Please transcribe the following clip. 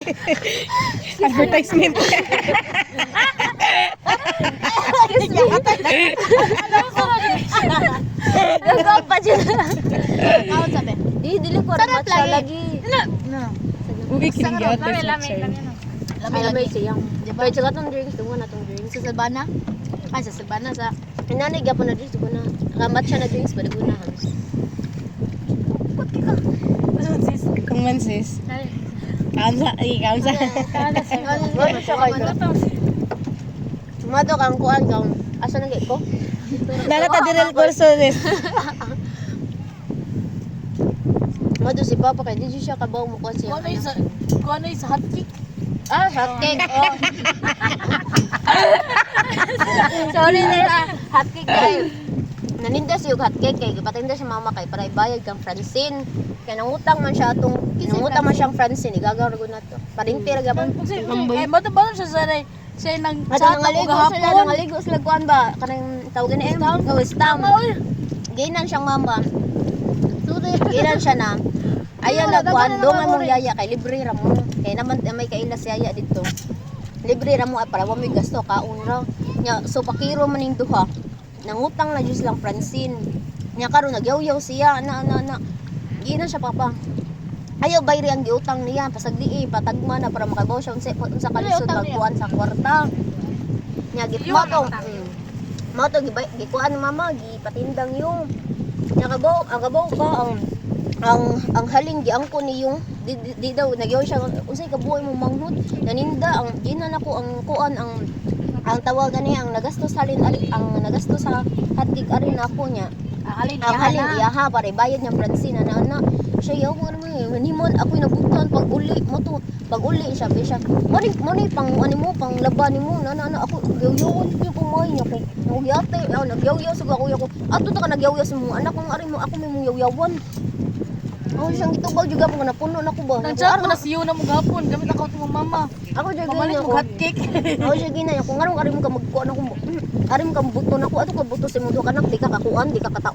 Advertisement. Gagawin pa dyan. Ako sabi. Dili ko Sarap matcha lagi. lagi. Uy, kinigyan Lami, sa lami, sir. lami. Ay, lamay siyang. Diba? Kaya tsaka itong drinks, tungo na itong drinks. Sa Sabana? Ay, sa Sabana sa... Inanig po na drinks, tungo na. Matcha na drinks, balik ko na. Kung man sis. Kaunsa, kaunsa. Ano siya kayo? Tumato kang kuhan kang... Asa na kayo ko? Nalata direl kurso sis. Mado si Papa kay di siya kabaw mo ko siya. Kung ano yung sa hotcake? Ah, hotcake. Oh. Sorry na. Hotcake kay. Nanindas yung hotcake kay gipatinda sa mama kay para ibayad kang Francine. Kay nangutang man siya atong nangutang man siyang Francine igagaw ko na to. Parinti ra gapon. Ay, bato sa sanay. Siya nang Ato nangaligo sila kuan ba kanang tawag ni stam. Ginan siyang mama. Ginan siya na. Ayan na kuan dong among yaya kay libre ra mo. Kay naman may kailas yaya dito. Libre ra mo para wa may gasto kaon ra. Nya so pakiro man ning duha. Nangutang na jud lang Francine. Nya karon nagyaw-yaw siya na. Ginan siya papa. Ayaw bayri ang giutang niya pasagdi patagma na para makabaw siya unsa kalisod magkuan sa kwarta. Nya gitmatong. Mato gikuan ni mama gipatindang yung nakabaw ba ang haling giangko ni yung di daw nagyaw siya unsay kabuhi mo manghud naninda ang ginan ako ang kuan ang tawag ani ang nagastos halin ang nagastos sa hatig ari na ako niya ang halin iyaha para bayad niya Francine na siya yaw mo naman manimon ako nabutan pag uli siya moni pang ani mo pang laban nimo na ako yaw-yawan yung pumay niya ko nagyate nagyaw-yaw sug ako ato ta ka nagyaw-yaw sa mga anak kong ari mo ako may mong yaw-yawan siyang gitubag juga po na puno na ko ba Nandiyan mo na siyo na mo gapon. Gamit ako ito mama. ako juga Pamalit niya mo ko hotcake. ako siya gina kung arong ari mo ka magkuan ako ari mo ka buto na ko ato ka buto sa mundo kanak di ka kakuan di ka katao